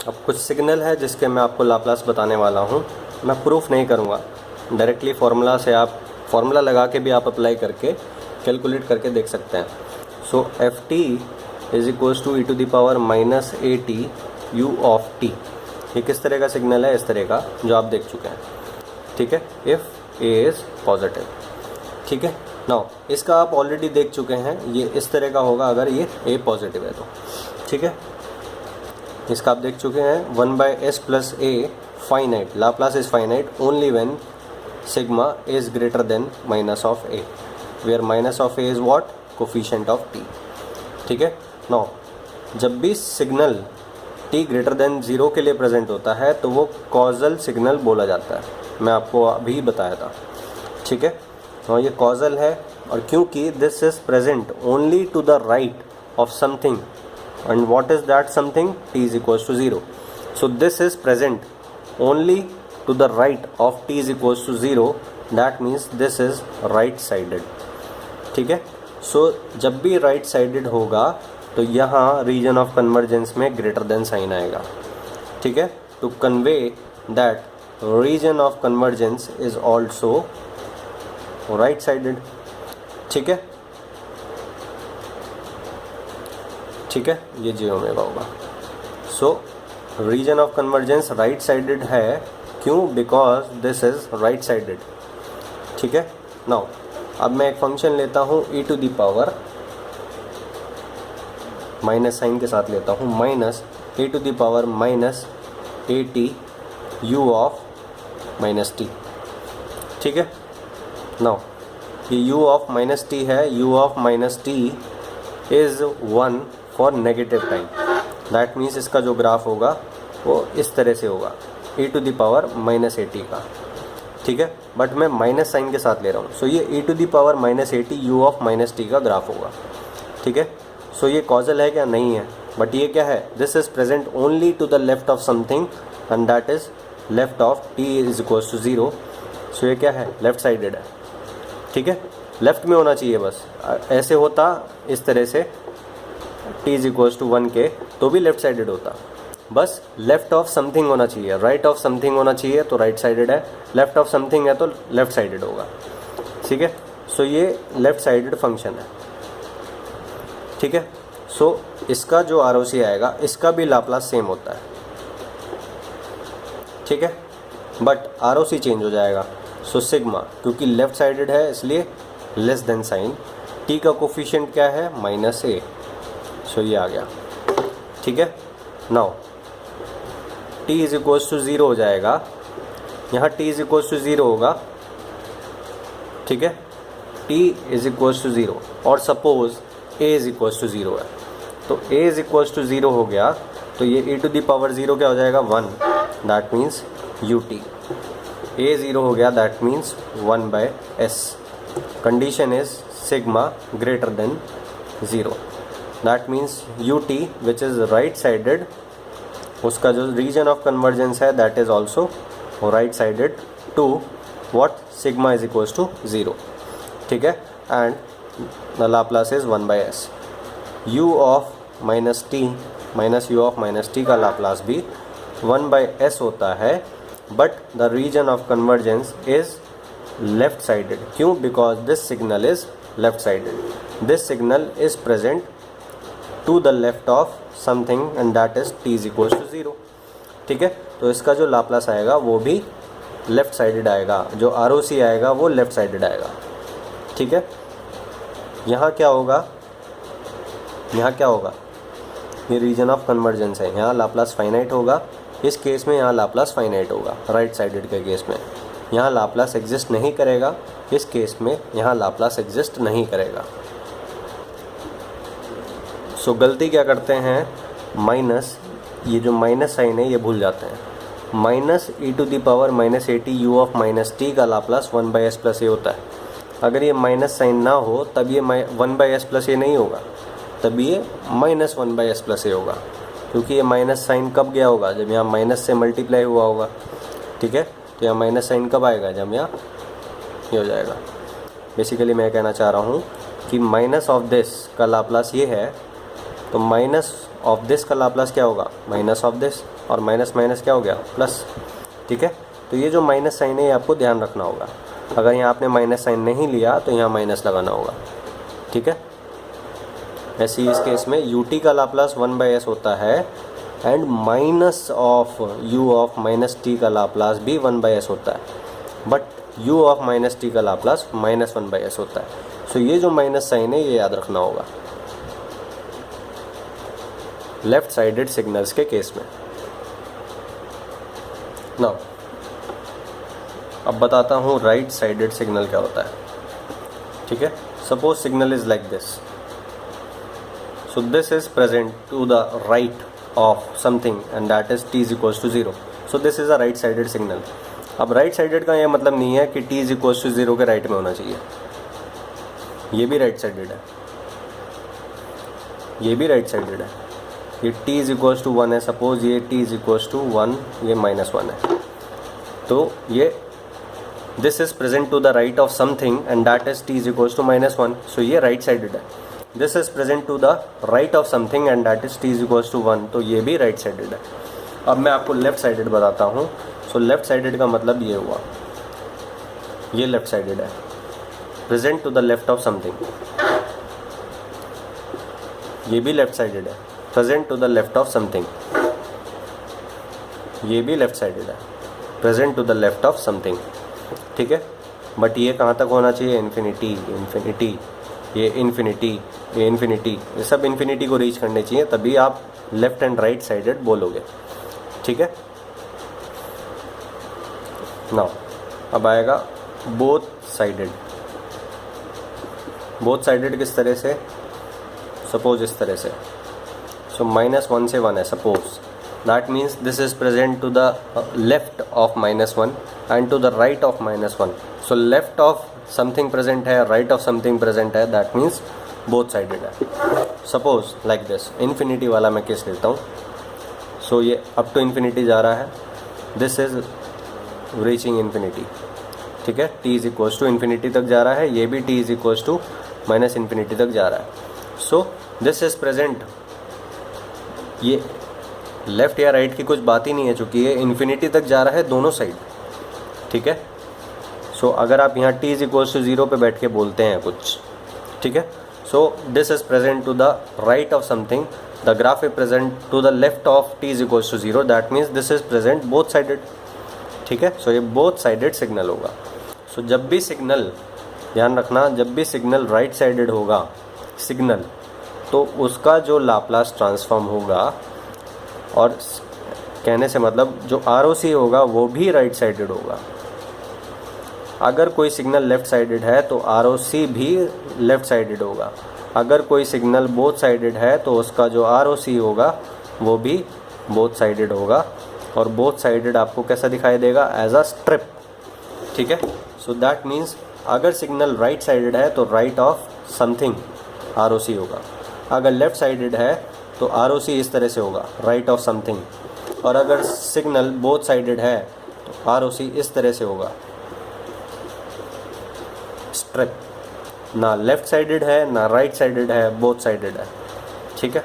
अब कुछ सिग्नल है जिसके मैं आपको लाप्लास बताने वाला हूँ। मैं प्रूफ नहीं करूँगा, डायरेक्टली फार्मूला से आप फार्मूला लगा के भी आप अप्लाई करके कैलकुलेट करके देख सकते हैं। So F T is equals to E to the power minus A T U of T. ये किस तरह का सिग्नल है? इस तरह का जो आप देख चुके हैं, ठीक है, इफ़ ए इज़ पॉजिटिव, ठीक है। नाउ इसका आप ऑलरेडी देख चुके हैं, ये इस तरह का होगा अगर ये ए पॉजिटिव है तो, ठीक है। इसका आप देख चुके हैं 1/s plus a finite, Laplace is finite only when sigma is greater than minus of a, where minus of a is what? Coefficient of t, ठीक है। नाउ जब भी सिग्नल t ग्रेटर देन 0 के लिए प्रेजेंट होता है तो वो कॉजल सिग्नल बोला जाता है, मैं आपको अभी बताया था, ठीक है। तो ये कॉजल है, और क्योंकि this is present only to the right of something, and what is that something? t is equals to 0. So this is present only to the right of t is equals to 0, that means this is right sided, ठीक है। सो जब भी right sided होगा तो यहाँ region of convergence में greater than sign आएगा, ठीक है। To convey that region of convergence is also right sided, ठीक है, ठीक है, ये जी ओमेगा होगा। So region of convergence right sided है, क्यों? Because this is right sided, ठीक है। नाउ अब मैं एक फंक्शन लेता हूँ e to the power, minus sign के साथ लेता हूँ, minus a to the power minus A T U of minus t, ठीक है। नाउ ये u ऑफ माइनस टी है, u of minus t is 1 for negative time, that means इसका जो ग्राफ होगा वो इस तरह से होगा, e to the power minus A t का, ठीक है। बट मैं माइनस साइन के साथ ले रहा हूँ, सो ये e to the power minus A T U of minus t का ग्राफ होगा, ठीक है। सो ये कॉजल है क्या? नहीं है, बट ये क्या है? This is present only to the left of something, and that is left of t is equals to 0. So ये क्या है? लेफ्ट साइडेड है, ठीक है। लेफ्ट में होना चाहिए, बस ऐसे होता इस तरह से t इज इक्वल्स टू 1 के तो भी लेफ्ट साइडेड होता, बस लेफ्ट ऑफ समथिंग होना चाहिए, राइट ऑफ समथिंग होना चाहिए तो राइट साइडेड है, लेफ्ट ऑफ समथिंग है तो लेफ्ट साइडेड होगा, ठीक है। सो ये लेफ्ट साइडेड फंक्शन है, ठीक है। सो इसका जो ROC आएगा इसका भी लाप्लास सेम होता है, ठीक है, बट ROC चेंज हो जाएगा। सो सिग्मा, क्योंकि लेफ्ट साइडेड है इसलिए लेस देन साइन, t का कोफिशिएंट क्या है? माइनस ए, सो ये आ गया, ठीक है। Now t is equals to 0 हो जाएगा, यहाँ t इज इक्वल्स टू 0 होगा, ठीक है, t इज इक्वल्स टू 0, और suppose a is equals to 0 है, तो a इज इक्वल्स टू 0 हो गया तो ये e टू द पावर 0 क्या हो जाएगा? 1, दैट मीन्स ut, a 0 हो गया, that means 1/s, condition is sigma greater than 0, that means ut which is right sided, उसका जो रीजन ऑफ कन्वर्जेंस है that is also right sided to what? Sigma is equals to 0, ठीक है, and the Laplace is 1/s. u of minus t minus u of minus t का Laplace भी 1/s होता है, but the region of convergence is left sided, क्यों? Because this signal is left sided, this signal is present to the left of something, and that is t is equals to 0, ठीक है। तो इसका जो Laplace आएगा वो भी left sided आएगा, जो ROC आएगा वो लेफ्ट साइडेड आएगा, ठीक है। यहाँ क्या होगा? यहाँ क्या होगा? ये रीजन ऑफ कन्वर्जेंस है, यहाँ लाप्लास फाइनाइट होगा, इस केस में यहाँ लाप्लास फाइनाइट होगा, राइट साइडेड के केस में यहाँ लाप्लास एग्जिस्ट नहीं करेगा, इस केस में यहाँ लाप्लास एग्जिस्ट नहीं करेगा। सो गलती क्या करते हैं? माइनस, ये जो माइनस साइन है ये भूल जाते हैं, minus e to the power minus A T U of minus t का लाप्लास 1/s प्लस ए होता है। अगर ये माइनस साइन ना हो तब ये 1/s प्लस ए नहीं होगा, तब ये माइनस 1/s प्लस ए होगा, क्योंकि ये माइनस साइन कब गया होगा? जब यहाँ माइनस से मल्टीप्लाई हुआ होगा, ठीक है। तो यहाँ माइनस साइन कब आएगा? जब यहाँ ये हो जाएगा। बेसिकली मैं कहना चाह रहा हूँ कि माइनस ऑफ दिस का लाप्लास ये है, तो माइनस ऑफ दिस का लाप्लास क्या होगा, माइनस ऑफ दिस, और माइनस माइनस क्या हो गया, प्लस। ठीक है, तो ये जो माइनस साइन है ये आपको ध्यान रखना होगा। अगर यहाँ आपने माइनस साइन नहीं लिया तो यहाँ माइनस लगाना होगा। ठीक है, ऐसे ही इस केस में ut का लाप्लास 1/s होता है and minus of u of minus t का लाप्लास भी 1/s होता है, but u of minus t का लाप्लास माइनस 1/s होता है। सो ये जो माइनस साइन है ये याद रखना होगा लेफ्ट साइडेड सिग्नल्स के केस में। नाउ अब बताता हूँ राइट साइडेड सिग्नल क्या होता है। ठीक है, suppose signal is like this, so this is present to the right of something and that is t is equals to 0। So this is a right sided signal. अब right sided का ये मतलब नहीं है कि t इज इक्वल्स टू 0 के right में होना चाहिए, ये भी राइट साइडेड है, ये भी राइट साइडेड है। ये t इज इक्वल्स टू 1 है, सपोज ये t इज इक्वल्स टू 1, ये -1 है, तो ये this is present to the right of something and that is t is equals to -1, so ये राइट साइडेड है। This is present to the right of something and that is t is equals to 1, तो ये भी right sided है। अब मैं आपको left sided बताता हूँ। सो लेफ्ट साइडेड का मतलब ये हुआ, ये लेफ्ट साइडेड है, present to the left of something. ये भी लेफ्ट साइडेड है, present to the left of something. ये भी लेफ्ट साइडेड है, present to the left of something. ठीक है, बट ये कहाँ तक होना चाहिए, इन्फिनिटी, इन्फिनिटी, ये इन्फिनिटी, ये इन्फिनिटी, ये सब इन्फिनिटी को रीच करने चाहिए, तभी आप लेफ्ट एंड राइट साइडेड बोलोगे। ठीक है, नाउ अब आएगा बोथ साइडेड। बोथ साइडेड किस तरह से, सपोज इस तरह से, सो -1 से 1 है, suppose that means this is present to the left of -1 and to the right of -1। So left of something present है, राइट ऑफ समथिंग प्रेजेंट है, दैट मीन्स बोथ साइडेड है। सपोज लाइक दिस, इन्फिनिटी वाला मैं case लेता हूँ। So ये up to infinity जा रहा है, दिस इज रीचिंग इन्फिनिटी। ठीक है, t is equals to infinity तक जा रहा है, ये भी t is equals to -infinity तक जा रहा है। सो दिस इज प्रेजेंट, ये लेफ्ट या राइट की कुछ बात ही नहीं है, चूँकि ये इन्फिनिटी तक जा रहा है दोनों साइड। ठीक है, सो अगर आप यहाँ t इज इक्वल्स टू 0 पे बैठ के बोलते हैं कुछ, ठीक है, so this is present to the right of something, the graph is present to the left of t is equals to 0, that means this is present both sided. ठीक है, सो ये बोथ साइडेड सिग्नल होगा। सो जब भी signal, ध्यान रखना, जब भी सिग्नल राइट साइडेड होगा सिग्नल, तो उसका जो लाप्लास ट्रांसफॉर्म होगा, और कहने से मतलब जो ROC होगा वो भी राइट साइडेड होगा। अगर कोई सिग्नल लेफ़्ट साइडेड है तो ROC भी लेफ़्ट साइडेड होगा। अगर कोई सिग्नल बोथ साइडेड है तो उसका जो ROC होगा वो भी बोथ साइडेड होगा, और बोथ साइडेड आपको कैसा दिखाई देगा, एज अ स्ट्रिप। ठीक है, सो दैट मीन्स अगर सिग्नल राइट साइडेड है तो राइट ऑफ समथिंग ROC होगा, अगर लेफ़्ट साइडेड है तो ROC इस तरह से होगा, राइट ऑफ समथिंग, और अगर सिग्नल बोथ साइडेड है तो ROC इस तरह से होगा, स्ट्रिप। ना लेफ़्ट साइडेड है ना राइट साइडेड है, बोथ साइडेड है। ठीक है।